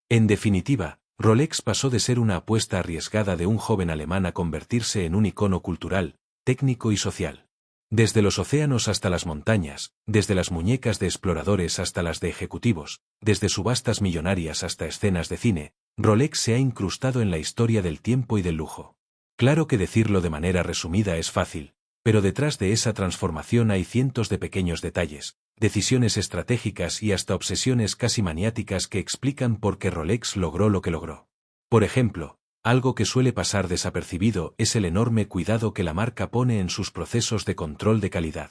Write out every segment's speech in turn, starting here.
En definitiva, Rolex pasó de ser una apuesta arriesgada de un joven alemán a convertirse en un icono cultural, técnico y social. Desde los océanos hasta las montañas, desde las muñecas de exploradores hasta las de ejecutivos, desde subastas millonarias hasta escenas de cine, Rolex se ha incrustado en la historia del tiempo y del lujo. Claro que decirlo de manera resumida es fácil, pero detrás de esa transformación hay cientos de pequeños detalles, decisiones estratégicas y hasta obsesiones casi maniáticas que explican por qué Rolex logró lo que logró. Por ejemplo, algo que suele pasar desapercibido es el enorme cuidado que la marca pone en sus procesos de control de calidad.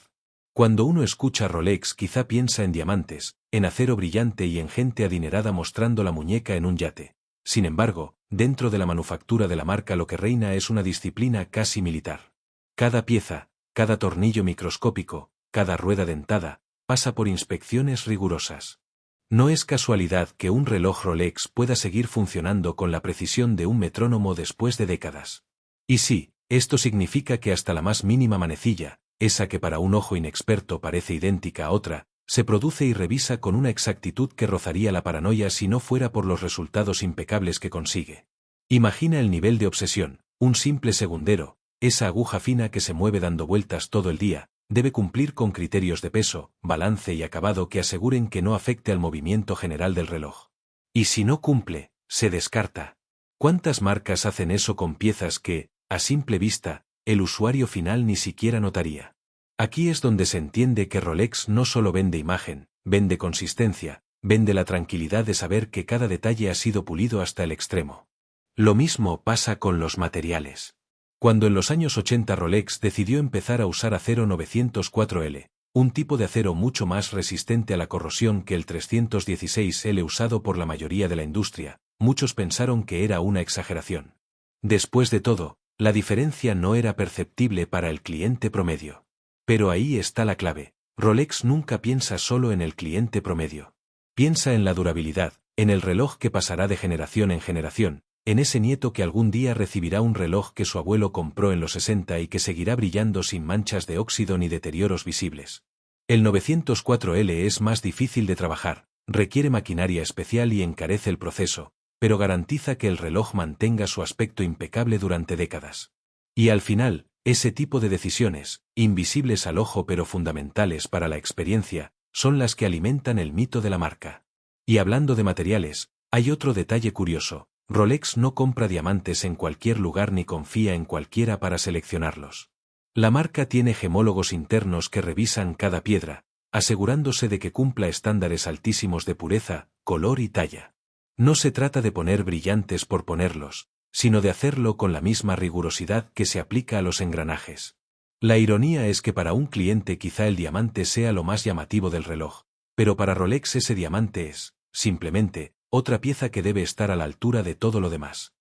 Cuando uno escucha Rolex quizá piensa en diamantes, en acero brillante y en gente adinerada mostrando la muñeca en un yate. Sin embargo, dentro de la manufactura de la marca lo que reina es una disciplina casi militar. Cada pieza, cada tornillo microscópico, cada rueda dentada, pasa por inspecciones rigurosas. No es casualidad que un reloj Rolex pueda seguir funcionando con la precisión de un metrónomo después de décadas. Y sí, esto significa que hasta la más mínima manecilla, esa que para un ojo inexperto parece idéntica a otra, se produce y revisa con una exactitud que rozaría la paranoia si no fuera por los resultados impecables que consigue. Imagina el nivel de obsesión, un simple segundero, esa aguja fina que se mueve dando vueltas todo el día, debe cumplir con criterios de peso, balance y acabado que aseguren que no afecte al movimiento general del reloj. Y si no cumple, se descarta. ¿Cuántas marcas hacen eso con piezas que, a simple vista, el usuario final ni siquiera notaría? Aquí es donde se entiende que Rolex no solo vende imagen, vende consistencia, vende la tranquilidad de saber que cada detalle ha sido pulido hasta el extremo. Lo mismo pasa con los materiales. Cuando en los años 80 Rolex decidió empezar a usar acero 904L, un tipo de acero mucho más resistente a la corrosión que el 316L usado por la mayoría de la industria, muchos pensaron que era una exageración. Después de todo, la diferencia no era perceptible para el cliente promedio. Pero ahí está la clave, Rolex nunca piensa solo en el cliente promedio. Piensa en la durabilidad, en el reloj que pasará de generación en generación, en ese nieto que algún día recibirá un reloj que su abuelo compró en los 60 y que seguirá brillando sin manchas de óxido ni deterioros visibles. El 904L es más difícil de trabajar, requiere maquinaria especial y encarece el proceso, pero garantiza que el reloj mantenga su aspecto impecable durante décadas. Y al final, ese tipo de decisiones, invisibles al ojo pero fundamentales para la experiencia, son las que alimentan el mito de la marca. Y hablando de materiales, hay otro detalle curioso. Rolex no compra diamantes en cualquier lugar ni confía en cualquiera para seleccionarlos. La marca tiene gemólogos internos que revisan cada piedra, asegurándose de que cumpla estándares altísimos de pureza, color y talla. No se trata de poner brillantes por ponerlos, sino de hacerlo con la misma rigurosidad que se aplica a los engranajes. La ironía es que para un cliente quizá el diamante sea lo más llamativo del reloj, pero para Rolex ese diamante es, simplemente, otra pieza que debe estar a la altura de todo lo demás.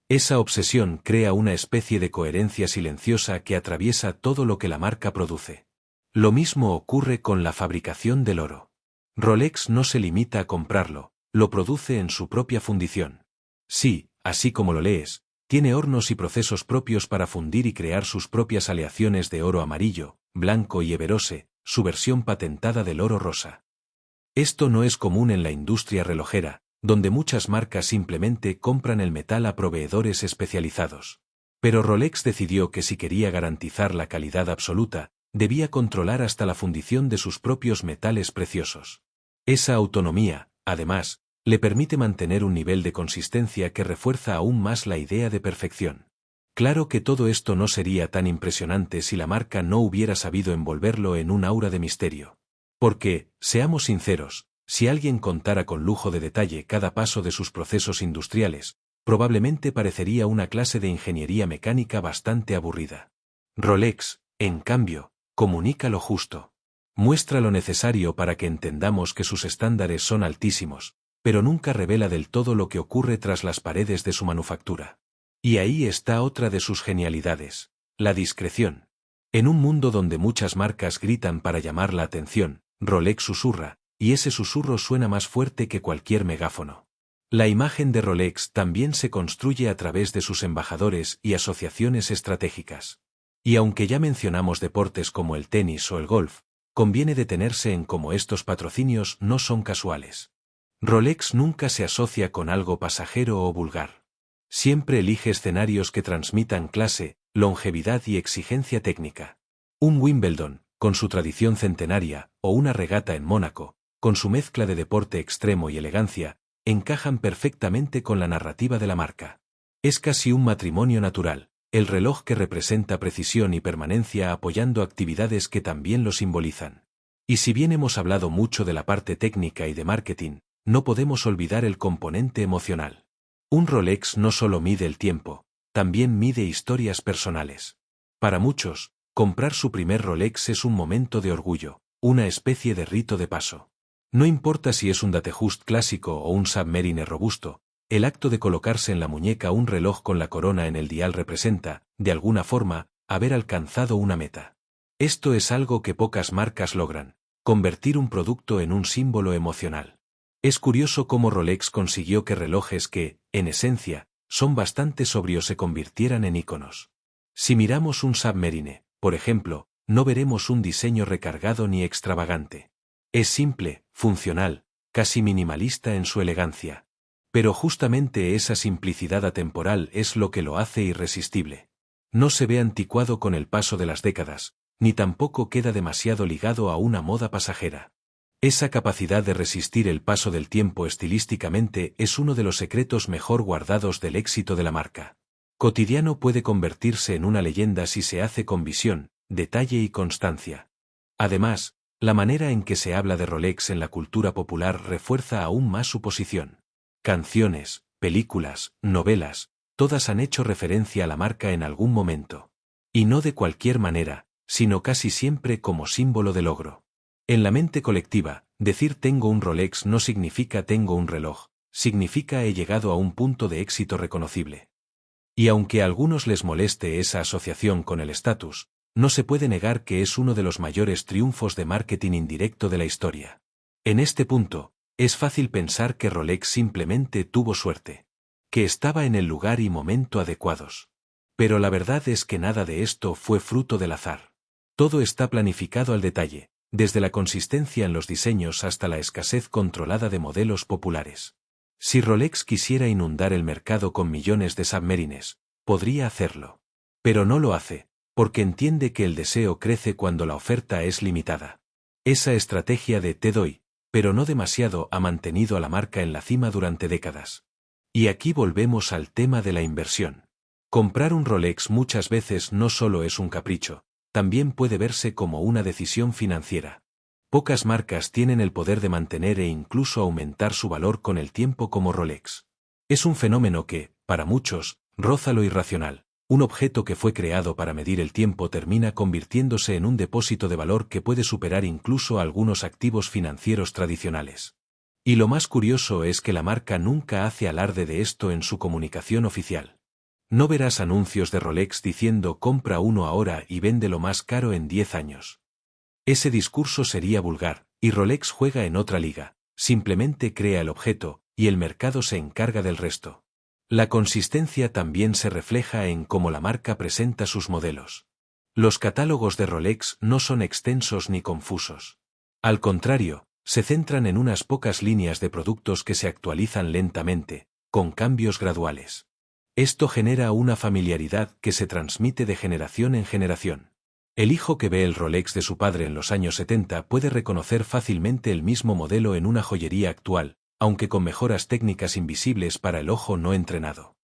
Esa obsesión crea una especie de coherencia silenciosa que atraviesa todo lo que la marca produce. Lo mismo ocurre con la fabricación del oro. Rolex no se limita a comprarlo, lo produce en su propia fundición. Sí, así como lo lees, tiene hornos y procesos propios para fundir y crear sus propias aleaciones de oro amarillo, blanco y everose, su versión patentada del oro rosa. Esto no es común en la industria relojera, donde muchas marcas simplemente compran el metal a proveedores especializados. Pero Rolex decidió que si quería garantizar la calidad absoluta, debía controlar hasta la fundición de sus propios metales preciosos. Esa autonomía, además, le permite mantener un nivel de consistencia que refuerza aún más la idea de perfección. Claro que todo esto no sería tan impresionante si la marca no hubiera sabido envolverlo en un aura de misterio. Porque, seamos sinceros, si alguien contara con lujo de detalle cada paso de sus procesos industriales, probablemente parecería una clase de ingeniería mecánica bastante aburrida. Rolex, en cambio, comunica lo justo. Muestra lo necesario para que entendamos que sus estándares son altísimos, pero nunca revela del todo lo que ocurre tras las paredes de su manufactura. Y ahí está otra de sus genialidades, la discreción. En un mundo donde muchas marcas gritan para llamar la atención, Rolex susurra, y ese susurro suena más fuerte que cualquier megáfono. La imagen de Rolex también se construye a través de sus embajadores y asociaciones estratégicas. Y aunque ya mencionamos deportes como el tenis o el golf, conviene detenerse en cómo estos patrocinios no son casuales. Rolex nunca se asocia con algo pasajero o vulgar. Siempre elige escenarios que transmitan clase, longevidad y exigencia técnica. Un Wimbledon, con su tradición centenaria, o una regata en Mónaco, con su mezcla de deporte extremo y elegancia, encajan perfectamente con la narrativa de la marca. Es casi un matrimonio natural, el reloj que representa precisión y permanencia apoyando actividades que también lo simbolizan. Y si bien hemos hablado mucho de la parte técnica y de marketing, no podemos olvidar el componente emocional. Un Rolex no solo mide el tiempo, también mide historias personales. Para muchos, comprar su primer Rolex es un momento de orgullo, una especie de rito de paso. No importa si es un Datejust clásico o un Submariner robusto, el acto de colocarse en la muñeca un reloj con la corona en el dial representa, de alguna forma, haber alcanzado una meta. Esto es algo que pocas marcas logran, convertir un producto en un símbolo emocional. Es curioso cómo Rolex consiguió que relojes que, en esencia, son bastante sobrios se convirtieran en íconos. Si miramos un Submarine, por ejemplo, no veremos un diseño recargado ni extravagante. Es simple, funcional, casi minimalista en su elegancia. Pero justamente esa simplicidad atemporal es lo que lo hace irresistible. No se ve anticuado con el paso de las décadas, ni tampoco queda demasiado ligado a una moda pasajera. Esa capacidad de resistir el paso del tiempo estilísticamente es uno de los secretos mejor guardados del éxito de la marca. Cotidiano puede convertirse en una leyenda si se hace con visión, detalle y constancia. Además, la manera en que se habla de Rolex en la cultura popular refuerza aún más su posición. Canciones, películas, novelas, todas han hecho referencia a la marca en algún momento. Y no de cualquier manera, sino casi siempre como símbolo de logro. En la mente colectiva, decir tengo un Rolex no significa tengo un reloj, significa he llegado a un punto de éxito reconocible. Y aunque a algunos les moleste esa asociación con el estatus, no se puede negar que es uno de los mayores triunfos de marketing indirecto de la historia. En este punto, es fácil pensar que Rolex simplemente tuvo suerte, que estaba en el lugar y momento adecuados. Pero la verdad es que nada de esto fue fruto del azar. Todo está planificado al detalle, desde la consistencia en los diseños hasta la escasez controlada de modelos populares. Si Rolex quisiera inundar el mercado con millones de Submarines, podría hacerlo. Pero no lo hace, porque entiende que el deseo crece cuando la oferta es limitada. Esa estrategia de te doy, pero no demasiado ha mantenido a la marca en la cima durante décadas. Y aquí volvemos al tema de la inversión. Comprar un Rolex muchas veces no solo es un capricho, también puede verse como una decisión financiera. Pocas marcas tienen el poder de mantener e incluso aumentar su valor con el tiempo como Rolex. Es un fenómeno que, para muchos, roza lo irracional. Un objeto que fue creado para medir el tiempo termina convirtiéndose en un depósito de valor que puede superar incluso algunos activos financieros tradicionales. Y lo más curioso es que la marca nunca hace alarde de esto en su comunicación oficial. No verás anuncios de Rolex diciendo compra uno ahora y véndelo más caro en 10 años. Ese discurso sería vulgar, y Rolex juega en otra liga, simplemente crea el objeto, y el mercado se encarga del resto. La consistencia también se refleja en cómo la marca presenta sus modelos. Los catálogos de Rolex no son extensos ni confusos. Al contrario, se centran en unas pocas líneas de productos que se actualizan lentamente, con cambios graduales. Esto genera una familiaridad que se transmite de generación en generación. El hijo que ve el Rolex de su padre en los años 70 puede reconocer fácilmente el mismo modelo en una joyería actual, aunque con mejoras técnicas invisibles para el ojo no entrenado.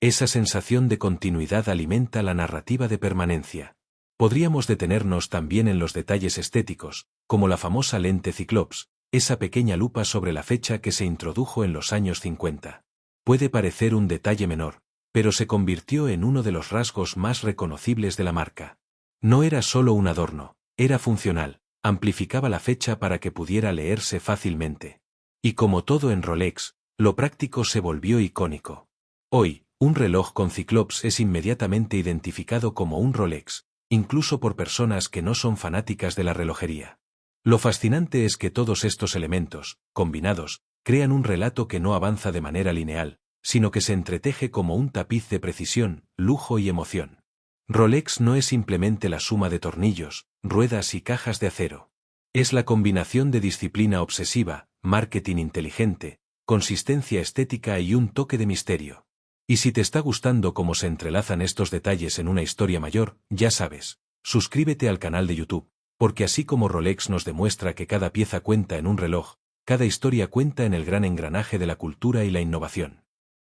Esa sensación de continuidad alimenta la narrativa de permanencia. Podríamos detenernos también en los detalles estéticos, como la famosa lente Cyclops, esa pequeña lupa sobre la fecha que se introdujo en los años 50. Puede parecer un detalle menor, pero se convirtió en uno de los rasgos más reconocibles de la marca. No era solo un adorno, era funcional, amplificaba la fecha para que pudiera leerse fácilmente. Y como todo en Rolex, lo práctico se volvió icónico. Hoy, un reloj con Cyclops es inmediatamente identificado como un Rolex, incluso por personas que no son fanáticas de la relojería. Lo fascinante es que todos estos elementos, combinados, crean un relato que no avanza de manera lineal, sino que se entreteje como un tapiz de precisión, lujo y emoción. Rolex no es simplemente la suma de tornillos, ruedas y cajas de acero. Es la combinación de disciplina obsesiva, marketing inteligente, consistencia estética y un toque de misterio. Y si te está gustando cómo se entrelazan estos detalles en una historia mayor, ya sabes, suscríbete al canal de YouTube, porque así como Rolex nos demuestra que cada pieza cuenta en un reloj, cada historia cuenta en el gran engranaje de la cultura y la innovación.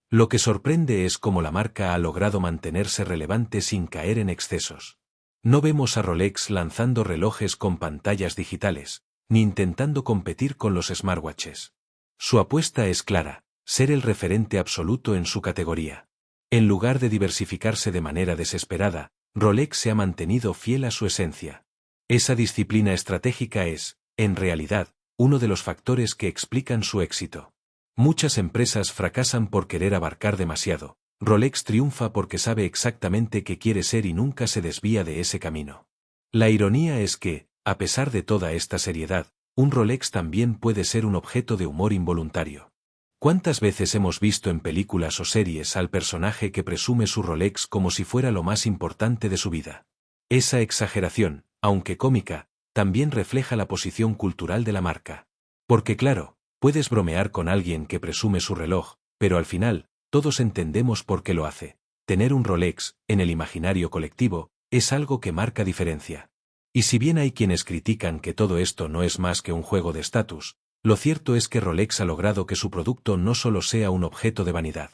Lo que sorprende es cómo la marca ha logrado mantenerse relevante sin caer en excesos. No vemos a Rolex lanzando relojes con pantallas digitales, ni intentando competir con los smartwatches. Su apuesta es clara: ser el referente absoluto en su categoría. En lugar de diversificarse de manera desesperada, Rolex se ha mantenido fiel a su esencia. Esa disciplina estratégica es, en realidad, uno de los factores que explican su éxito. Muchas empresas fracasan por querer abarcar demasiado. Rolex triunfa porque sabe exactamente qué quiere ser y nunca se desvía de ese camino. La ironía es que, a pesar de toda esta seriedad, un Rolex también puede ser un objeto de humor involuntario. ¿Cuántas veces hemos visto en películas o series al personaje que presume su Rolex como si fuera lo más importante de su vida? Esa exageración, aunque cómica, también refleja la posición cultural de la marca. Porque claro, puedes bromear con alguien que presume su reloj, pero al final, todos entendemos por qué lo hace. Tener un Rolex, en el imaginario colectivo, es algo que marca diferencia. Y si bien hay quienes critican que todo esto no es más que un juego de estatus, lo cierto es que Rolex ha logrado que su producto no solo sea un objeto de vanidad.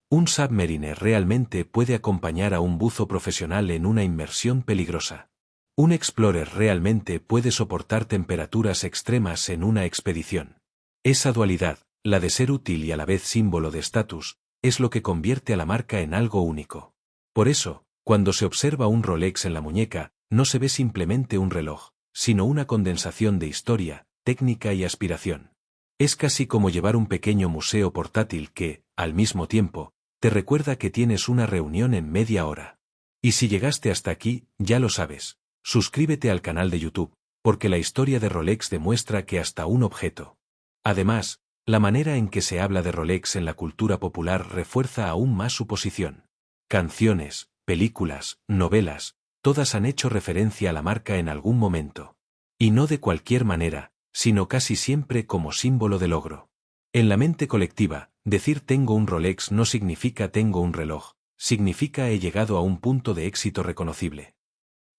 Un Submariner realmente puede acompañar a un buzo profesional en una inmersión peligrosa. Un Explorer realmente puede soportar temperaturas extremas en una expedición. Esa dualidad, la de ser útil y a la vez símbolo de estatus, es lo que convierte a la marca en algo único. Por eso, cuando se observa un Rolex en la muñeca, no se ve simplemente un reloj, sino una condensación de historia, técnica y aspiración. Es casi como llevar un pequeño museo portátil que, al mismo tiempo, te recuerda que tienes una reunión en media hora. Y si llegaste hasta aquí, ya lo sabes, suscríbete al canal de YouTube, porque la historia de Rolex demuestra que hasta un objeto. Además, la manera en que se habla de Rolex en la cultura popular refuerza aún más su posición. Canciones, películas, novelas, todas han hecho referencia a la marca en algún momento. Y no de cualquier manera, sino casi siempre como símbolo de logro. En la mente colectiva, decir tengo un Rolex no significa tengo un reloj, significa he llegado a un punto de éxito reconocible.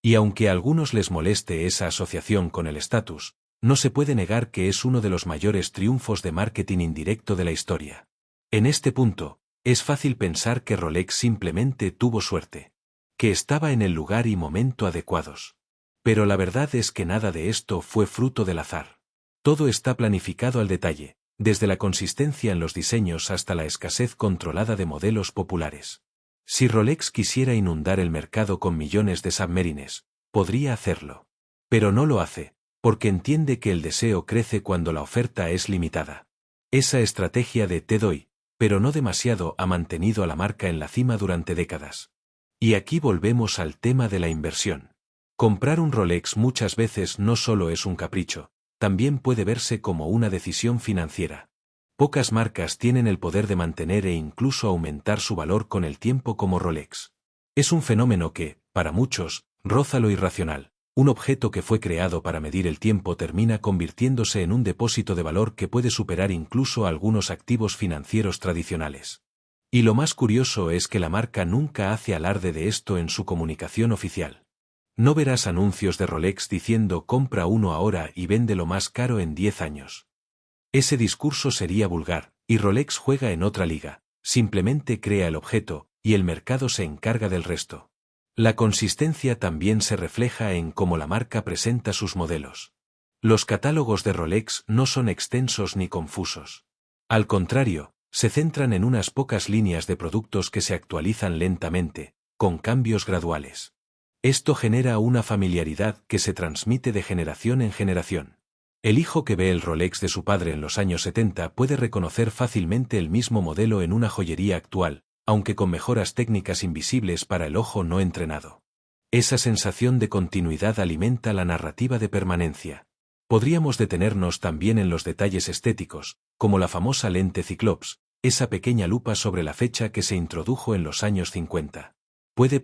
Y aunque a algunos les moleste esa asociación con el estatus, no se puede negar que es uno de los mayores triunfos de marketing indirecto de la historia. En este punto, es fácil pensar que Rolex simplemente tuvo suerte, que estaba en el lugar y momento adecuados. Pero la verdad es que nada de esto fue fruto del azar. Todo está planificado al detalle, desde la consistencia en los diseños hasta la escasez controlada de modelos populares. Si Rolex quisiera inundar el mercado con millones de Submarines, podría hacerlo. Pero no lo hace, porque entiende que el deseo crece cuando la oferta es limitada. Esa estrategia de te doy, pero no demasiado, ha mantenido a la marca en la cima durante décadas. Y aquí volvemos al tema de la inversión. Comprar un Rolex muchas veces no solo es un capricho, también puede verse como una decisión financiera. Pocas marcas tienen el poder de mantener e incluso aumentar su valor con el tiempo como Rolex. Es un fenómeno que, para muchos, roza lo irracional. Un objeto que fue creado para medir el tiempo termina convirtiéndose en un depósito de valor que puede superar incluso algunos activos financieros tradicionales. Y lo más curioso es que la marca nunca hace alarde de esto en su comunicación oficial. No verás anuncios de Rolex diciendo compra uno ahora y véndelo más caro en 10 años. Ese discurso sería vulgar, y Rolex juega en otra liga, simplemente crea el objeto, y el mercado se encarga del resto. La consistencia también se refleja en cómo la marca presenta sus modelos. Los catálogos de Rolex no son extensos ni confusos. Al contrario, se centran en unas pocas líneas de productos que se actualizan lentamente, con cambios graduales. Esto genera una familiaridad que se transmite de generación en generación. El hijo que ve el Rolex de su padre en los años 70 puede reconocer fácilmente el mismo modelo en una joyería actual, aunque con mejoras técnicas invisibles para el ojo no entrenado. Esa sensación de continuidad alimenta la narrativa de permanencia. Podríamos detenernos también en los detalles estéticos, como la famosa lente Cyclops, esa pequeña lupa sobre la fecha que se introdujo en los años 50. Puede